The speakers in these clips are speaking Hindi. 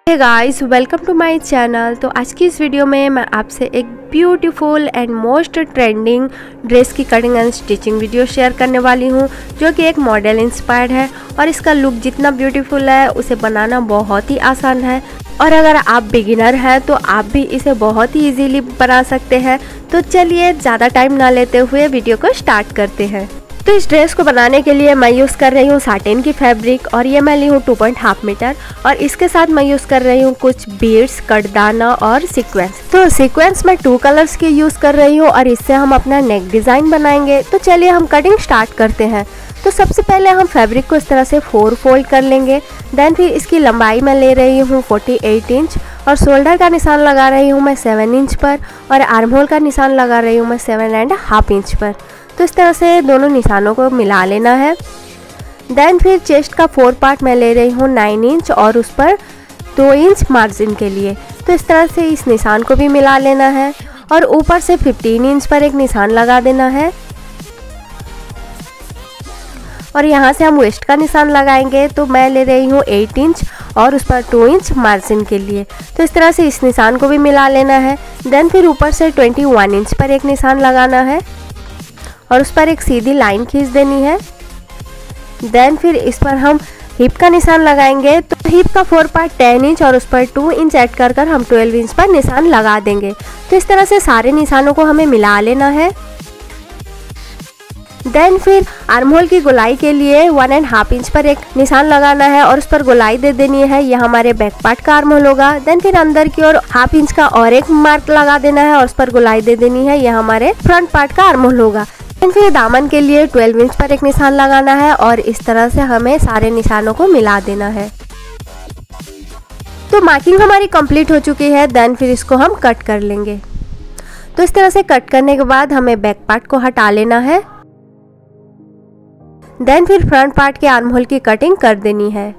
Hey guys, welcome to my channel. तो आज की इस वीडियो में मैं आपसे एक beautiful and most trending dress की cutting and stitching video share करने वाली हूँ, जो कि एक मॉडल इंस्पायर्ड है और इसका लुक जितना ब्यूटीफुल है उसे बनाना बहुत ही आसान है। और अगर आप बिगिनर हैं तो आप भी इसे बहुत ही इजीली बना सकते हैं। तो चलिए ज़्यादा टाइम ना लेते हुए वीडियो को स्टार्ट करते हैं। तो इस ड्रेस को बनाने के लिए मैं यूज़ कर रही हूँ साटिन की फैब्रिक और ये मैं ली हूँ 2.5 मीटर। और इसके साथ मैं यूज़ कर रही हूँ कुछ बीड्स, कटदाना और सीक्वेंस। तो सीक्वेंस मैं 2 कलर्स के यूज़ कर रही हूँ और इससे हम अपना नेक डिज़ाइन बनाएंगे। तो चलिए हम कटिंग स्टार्ट करते हैं। तो सबसे पहले हम फैब्रिक को इस तरह से 4 फोल्ड कर लेंगे। देन फिर इसकी लंबाई मैं ले रही हूँ 48 इंच और शोल्डर का निशान लगा रही हूँ मैं 7 इंच पर और आर्म होल का निशान लगा रही हूँ मैं 7.5 इंच पर। तो इस तरह से दोनों निशानों को मिला लेना है। देन फिर चेस्ट का 4 पार्ट मैं ले रही हूँ 9 इंच और उस पर 2 इंच मार्जिन के लिए। तो इस तरह से इस निशान को भी मिला लेना है और ऊपर से 15 इंच पर एक निशान लगा देना है। और यहाँ से हम वेस्ट का निशान लगाएंगे। तो मैं ले रही हूँ 8 इंच और उस पर 2 इंच मार्जिन के लिए। तो इस तरह से इस निशान को भी मिला लेना है। देन फिर ऊपर से 21 इंच पर एक निशान लगाना है और उस पर एक सीधी लाइन खींच देनी है। देन फिर इस पर हम हिप का निशान लगाएंगे। तो हिप का 4 पार्ट 10 इंच और उस पर 2 इंच ऐड कर हम 12 इंच पर निशान लगा देंगे। तो इस तरह से सारे निशानों को हमें मिला लेना है। देन फिर आर्म होल की गोलाई के लिए 1.5 इंच पर एक निशान लगाना है और उस पर गोलाई दे देनी है। यह हमारे बैक पार्ट का आर्म होल होगा। देन फिर अंदर की ओर 1/2 इंच का और एक मार्क लगा देना है और उस पर गोलाई दे देनी है। यह हमारे फ्रंट पार्ट का आर्म होल होगा। देन फिर दामन के लिए 12 इंच पर एक निशान लगाना है और इस तरह से हमें सारे निशानों को मिला देना है। तो मार्किंग हमारी कंप्लीट हो चुकी है। देन फिर इसको हम कट कर लेंगे। तो इस तरह से कट करने के बाद हमें बैक पार्ट को हटा लेना है। देन फिर फ्रंट पार्ट के आर्म होल की कटिंग कर देनी है।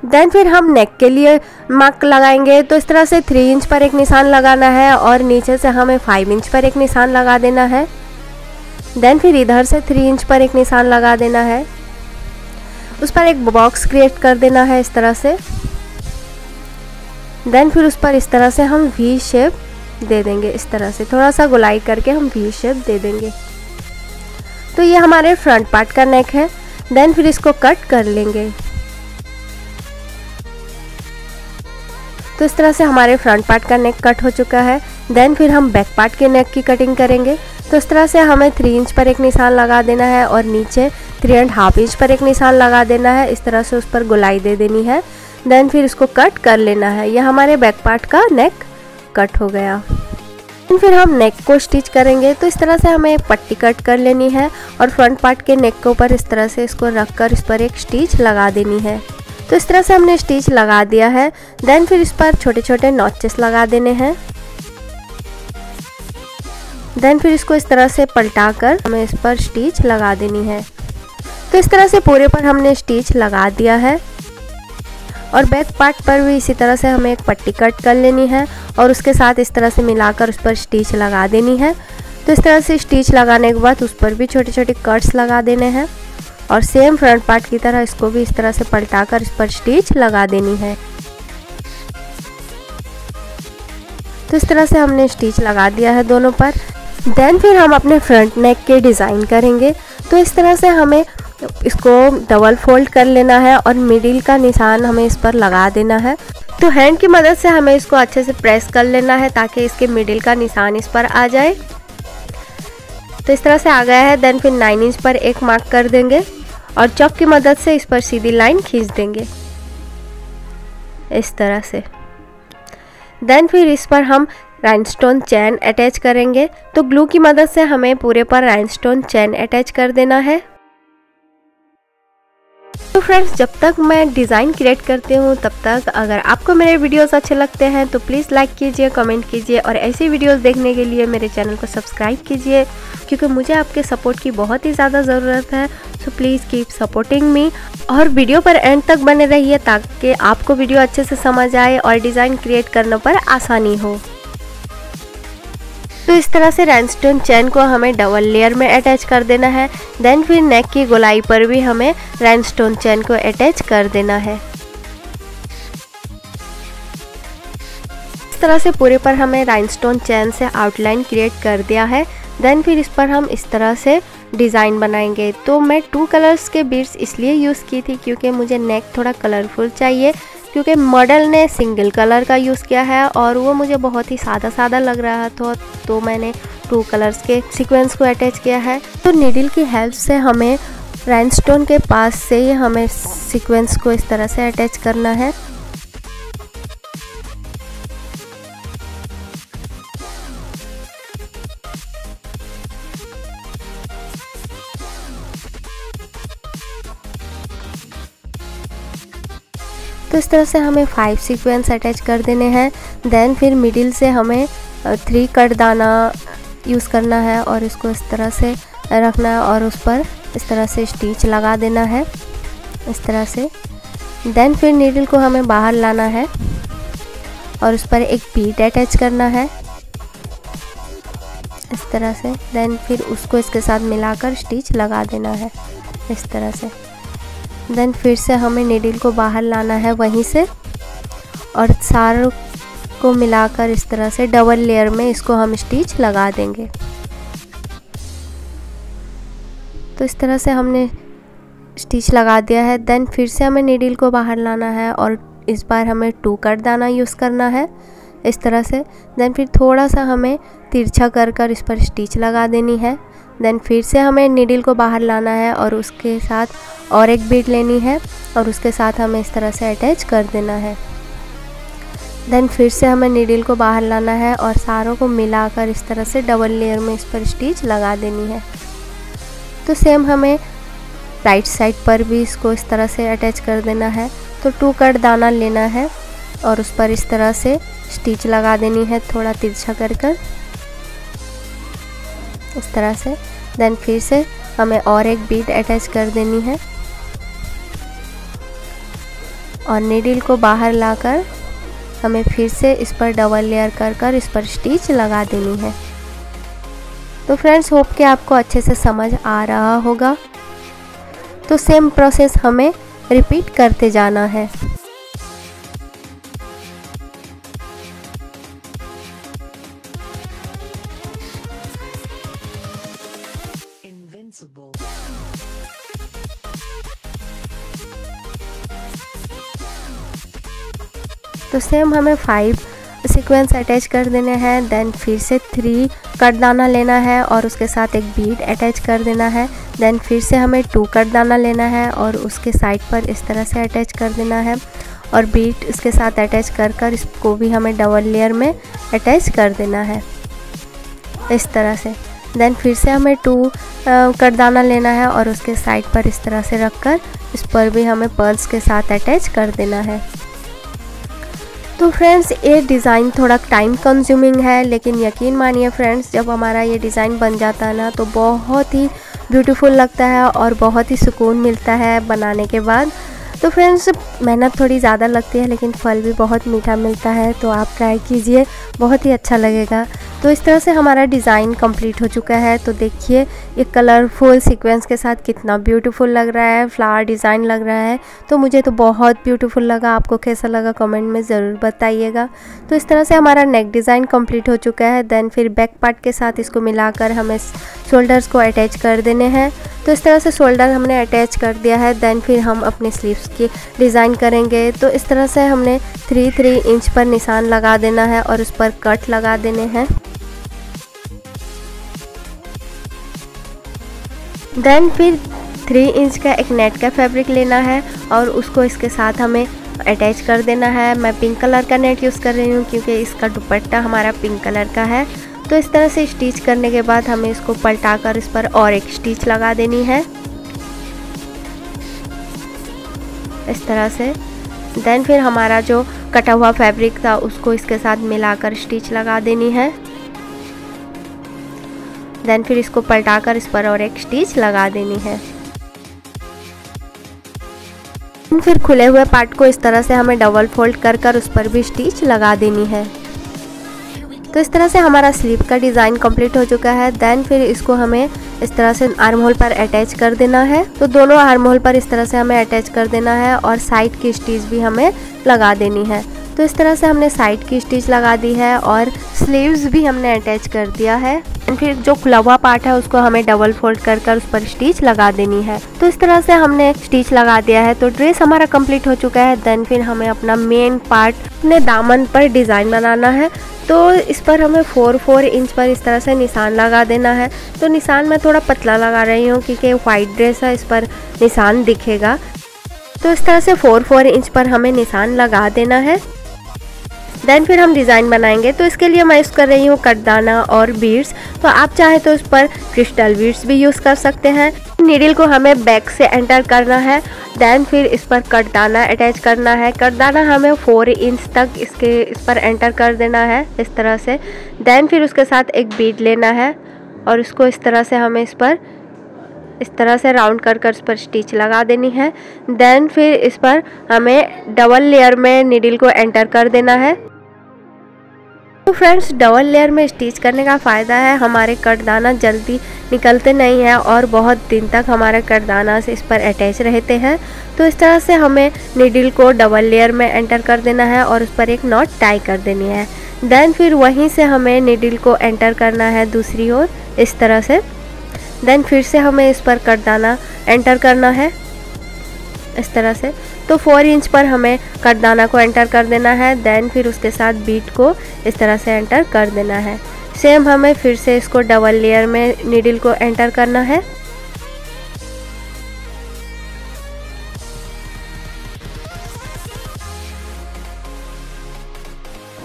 देन फिर हम नेक के लिए मार्क लगाएंगे। तो इस तरह से 3 इंच पर एक निशान लगाना है और नीचे से हमें 5 इंच पर एक निशान लगा देना है। देन फिर इधर से 3 इंच पर एक निशान लगा देना है। उस पर एक बॉक्स क्रिएट कर देना है इस तरह से। देन फिर उस पर इस तरह से हम वी शेप दे देंगे। इस तरह से थोड़ा सा गोलाई करके हम वी शेप दे देंगे। तो ये हमारे फ्रंट पार्ट का नेक है। देन फिर इसको कट कर लेंगे। तो इस तरह से हमारे फ्रंट पार्ट का नेक कट हो चुका है। देन फिर हम बैक पार्ट के नेक की कटिंग करेंगे। तो इस तरह से हमें 3 इंच पर एक निशान लगा देना है और नीचे 3.5 इंच पर एक निशान लगा देना है। इस तरह से उस पर गोलाई दे देनी है। देन फिर इसको कट कर लेना है। यह हमारे बैक पार्ट का नेक कट हो गया। फिर हम नेक को स्टिच करेंगे। तो इस तरह से हमें एक पट्टी कट कर लेनी है और फ्रंट पार्ट के नेक के ऊपर इस तरह से इसको रखकर इस पर एक स्टिच लगा देनी है। तो इस तरह से हमने स्टिच लगा दिया है। देन फिर इस पर छोटे छोटे नॉचेस लगा देने हैं। देन फिर इसको इस तरह से पलटा कर हमें इस पर स्टिच लगा देनी है। तो इस तरह से पूरे पर हमने स्टिच लगा दिया है और बैक पार्ट पर भी इसी तरह से हमें एक पट्टी कट कर लेनी है और उसके साथ इस तरह से मिलाकर उस पर स्टिच लगा देनी है। तो इस तरह से स्टिच लगाने के बाद उस पर भी छोटे छोटे कट्स लगा देने हैं और सेम फ्रंट पार्ट की तरह इसको भी इस तरह से पलटाकर इस पर स्टिच लगा देनी है। तो इस तरह से हमने स्टिच लगा दिया है दोनों पर। देन फिर हम अपने फ्रंट नेक के डिज़ाइन करेंगे। तो इस तरह से हमें इसको डबल फोल्ड कर लेना है और मिडिल का निशान हमें इस पर लगा देना है। तो हैंड की मदद से हमें इसको अच्छे से प्रेस कर लेना है ताकि इसके मिडिल का निशान इस पर आ जाए। तो इस तरह से आ गया है। देन फिर 9 इंच पर एक मार्क कर देंगे और चॉक की मदद से इस पर सीधी लाइन खींच देंगे इस तरह से। देन फिर इस पर हम राइनस्टोन चेन अटैच करेंगे। तो ग्लू की मदद से हमें पूरे पर राइनस्टोन चेन अटैच कर देना है। तो फ्रेंड्स, जब तक मैं डिज़ाइन क्रिएट करती हूँ तब तक अगर आपको मेरे वीडियोस अच्छे लगते हैं तो प्लीज़ लाइक कीजिए, कमेंट कीजिए और ऐसी वीडियोस देखने के लिए मेरे चैनल को सब्सक्राइब कीजिए, क्योंकि मुझे आपके सपोर्ट की बहुत ही ज़्यादा ज़रूरत है। So please keep supporting me और वीडियो पर एंड तक बने रहिए ताकि आपको वीडियो अच्छे से समझ आए और डिज़ाइन क्रिएट करने पर आसानी हो। तो इस तरह से राइनस्टोन चेन को हमें डबल लेयर में अटैच कर देना है। देन फिर नेक की गोलाई पर भी हमें राइनस्टोन चेन को अटैच कर देना है। इस तरह से पूरे पर हमें राइनस्टोन चेन से आउटलाइन क्रिएट कर दिया है। देन फिर इस पर हम इस तरह से डिज़ाइन बनाएंगे। तो मैं 2 कलर्स के बीड्स इसलिए यूज़ की थी क्योंकि मुझे नेक थोड़ा कलरफुल चाहिए, क्योंकि मॉडल ने सिंगल कलर का यूज़ किया है और वो मुझे बहुत ही सादा सादा लग रहा था, तो मैंने 2 कलर्स के सीक्वेंस को अटैच किया है। तो नीडल की हेल्प से हमें राइनस्टोन के पास से ही हमें सीक्वेंस को इस तरह से अटैच करना है। तो इस तरह से हमें 5 सीक्वेंस अटैच कर देने हैं। देन फिर मिडिल से हमें 3 कट दाना यूज़ करना है और इसको इस तरह से रखना है और उस पर इस तरह से स्टिच लगा देना है इस तरह से। देन फिर नीडल को हमें बाहर लाना है और उस पर एक बीड अटैच करना है इस तरह से। देन फिर उसको इसके साथ मिलाकर स्टिच लगा देना है इस तरह से। देन फिर से हमें नीडल को बाहर लाना है वहीं से और सारों को मिलाकर इस तरह से डबल लेयर में इसको हम स्टिच लगा देंगे। तो इस तरह से हमने स्टिच लगा दिया है। देन फिर से हमें नीडल को बाहर लाना है और इस बार हमें 2 कट दाना यूज़ करना है इस तरह से। देन फिर थोड़ा सा हमें तिरछा कर इस पर स्टिच लगा देनी है। देन फिर से हमें नीडल को बाहर लाना है और उसके साथ और एक बीड लेनी है और उसके साथ हमें इस तरह से अटैच कर देना है। देन फिर से हमें नीडल को बाहर लाना है और सारों को मिलाकर इस तरह से डबल लेयर में इस पर स्टिच लगा देनी है। तो सेम हमें राइट साइड पर भी इसको इस तरह से अटैच कर देना है। तो 2 कट दाना लेना है और उस पर इस तरह से स्टिच लगा देनी है थोड़ा तिरछा कर इस तरह से। देन फिर से हमें और एक बीड अटैच कर देनी है और नीडल को बाहर लाकर हमें फिर से इस पर डबल लेयर कर इस पर स्टिच लगा देनी है। तो फ्रेंड्स, होप कि आपको अच्छे से समझ आ रहा होगा। तो सेम प्रोसेस हमें रिपीट करते जाना है। तो सेम हमें 5 सीक्वेंस अटैच कर देने हैं। देन फिर से 3 कट दाना लेना है और उसके साथ एक बीड अटैच कर देना है। देन फिर से हमें 2 कट दाना लेना है और उसके साइड पर इस तरह से अटैच कर देना है और बीड इसके साथ अटैच कर इसको भी हमें डबल लेयर में अटैच कर देना है इस तरह से। देन फिर से हमें 2 कट दाना लेना है और उसके साइड पर इस तरह से रखकर इस पर भी हमें पर्ल्स के साथ अटैच कर देना है। तो फ्रेंड्स, ये डिज़ाइन थोड़ा टाइम कंज्यूमिंग है, लेकिन यकीन मानिए फ्रेंड्स, जब हमारा ये डिज़ाइन बन जाता है ना तो बहुत ही ब्यूटीफुल लगता है और बहुत ही सुकून मिलता है बनाने के बाद। तो फ्रेंड्स, मेहनत थोड़ी ज़्यादा लगती है लेकिन फल भी बहुत मीठा मिलता है, तो आप ट्राई कीजिए, बहुत ही अच्छा लगेगा। तो इस तरह से हमारा डिज़ाइन कंप्लीट हो चुका है। तो देखिए ये कलरफुल सीक्वेंस के साथ कितना ब्यूटीफुल लग रहा है, फ्लावर डिज़ाइन लग रहा है। तो मुझे तो बहुत ब्यूटीफुल लगा। आपको कैसा लगा कमेंट में ज़रूर बताइएगा। तो इस तरह से हमारा नेक डिज़ाइन कंप्लीट हो चुका है। देन फिर बैक पार्ट के साथ इसको मिलाकर हमें शोल्डर्स को अटैच कर देने हैं। तो इस तरह से शोल्डर हमने अटैच कर दिया है। देन फिर हम अपने स्लीव्स की डिज़ाइन करेंगे। तो इस तरह से हमने 3 इंच पर निशान लगा देना है और उस पर कट लगा देने हैं। देन फिर 3 इंच का एक नेट का फैब्रिक लेना है और उसको इसके साथ हमें अटैच कर देना है। मैं पिंक कलर का नेट यूज़ कर रही हूँ क्योंकि इसका दुपट्टा हमारा पिंक कलर का है। तो इस तरह से स्टिच करने के बाद हमें इसको पलटाकर इस पर और एक स्टिच लगा देनी है इस तरह से। देन फिर हमारा जो कटा हुआ फैब्रिक था उसको इसके साथ मिलाकर स्टिच लगा देनी है। देन फिर इसको पलटाकर इस पर और एक स्टिच लगा देनी है। फिर खुले हुए पार्ट को इस तरह से हमें डबल फोल्ड कर उस पर भी स्टिच लगा देनी है। तो इस तरह से हमारा स्लीव का डिज़ाइन कंप्लीट हो चुका है। देन फिर इसको हमें इस तरह से आर्म होल पर अटैच कर देना है। तो दोनों आर्म होल पर इस तरह से हमें अटैच कर देना है और साइड की स्टिच भी हमें लगा देनी है। तो इस तरह से हमने साइड की स्टिच लगा दी है और स्लीव्स भी हमने अटैच कर दिया है। फिर जो खुलवा पार्ट है उसको हमें डबल फोल्ड कर कर उस पर स्टिच लगा देनी है। तो इस तरह से हमने स्टिच लगा दिया है। तो ड्रेस हमारा कंप्लीट हो चुका है। देन फिर हमें अपना मेन पार्ट अपने दामन पर डिज़ाइन बनाना है। तो इस पर हमें 4 इंच पर इस तरह से निशान लगा देना है। तो निशान मैं थोड़ा पतला लगा रही हूँ क्योंकि वाइट ड्रेस है, इस पर निशान दिखेगा। तो इस तरह से 4 इंच पर हमें निशान लगा देना है। देन फिर हम डिज़ाइन बनाएंगे। तो इसके लिए मैं यूज़ कर रही हूँ कटदाना और बीड्स। तो आप चाहे तो इस पर क्रिस्टल बीड्स भी यूज़ कर सकते हैं। नीडल को हमें बैक से एंटर करना है। देन फिर इस पर कटदाना अटैच करना है। कटदाना हमें 4 इंच तक इस पर एंटर कर देना है इस तरह से। देन फिर उसके साथ एक बीड लेना है और उसको इस तरह से हमें इस तरह से राउंड कर कर इस पर स्टिच लगा देनी है। देन फिर इस पर हमें डबल लेयर में नीडल को एंटर कर देना है। तो फ्रेंड्स, डबल लेयर में स्टिच करने का फ़ायदा है हमारे कटदाना जल्दी निकलते नहीं हैं और बहुत दिन तक हमारे कटदाना से इस पर अटैच रहते हैं। तो इस तरह से हमें नीडल को डबल लेयर में एंटर कर देना है और उस पर एक नॉट टाई कर देनी है। देन फिर वहीं से हमें नीडल को एंटर करना है दूसरी ओर इस तरह से। देन फिर से हमें इस पर कटदाना एंटर करना है इस तरह से। तो 4 इंच पर हमें कटदाना को एंटर कर देना है। देन फिर उसके साथ बीट को इस तरह से एंटर कर देना है। सेम हमें फिर से इसको डबल लेयर में नीडल को एंटर करना है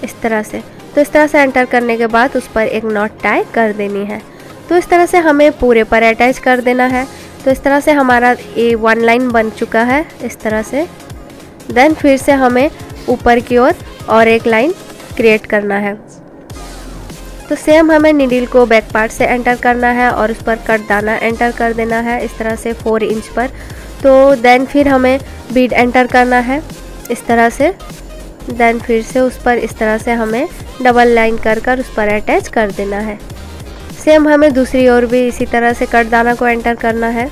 इस तरह से। तो इस तरह से एंटर करने के बाद उस पर एक नॉट टाई कर देनी है। तो इस तरह से हमें पूरे पर अटैच कर देना है। तो इस तरह से हमारा ये 1 लाइन बन चुका है इस तरह से। देन फिर से हमें ऊपर की ओर और एक लाइन क्रिएट करना है। तो सेम हमें नीडल को बैक पार्ट से एंटर करना है और उस पर कटदाना एंटर कर देना है इस तरह से 4 इंच पर। तो देन फिर हमें बीड एंटर करना है इस तरह से। देन फिर से उस पर इस तरह से हमें डबल लाइन कर कर उस पर अटैच कर देना है। सेम हमें दूसरी ओर भी इसी तरह से कटदाना को एंटर करना है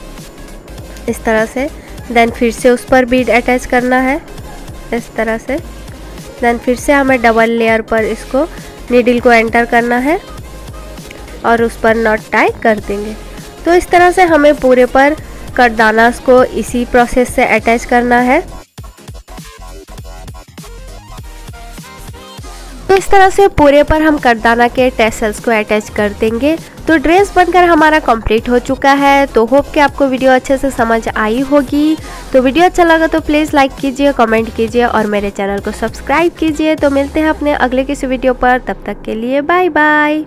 इस तरह से। देन फिर से उस पर बीड अटैच करना है इस तरह से। देन फिर से हमें डबल लेयर पर इसको नीडल को एंटर करना है और उस पर नॉट टाई कर देंगे। तो इस तरह से हमें पूरे पर कटदाना को इसी प्रोसेस से अटैच करना है। तो इस तरह से पूरे पर हम कटदाना के टैसल्स को अटैच कर देंगे। तो ड्रेस बनकर हमारा कंप्लीट हो चुका है। तो होप कि आपको वीडियो अच्छे से समझ आई होगी। तो वीडियो अच्छा लगा तो प्लीज़ लाइक कीजिए, कमेंट कीजिए और मेरे चैनल को सब्सक्राइब कीजिए। तो मिलते हैं अपने अगले किसी वीडियो पर, तब तक के लिए बाय बाय।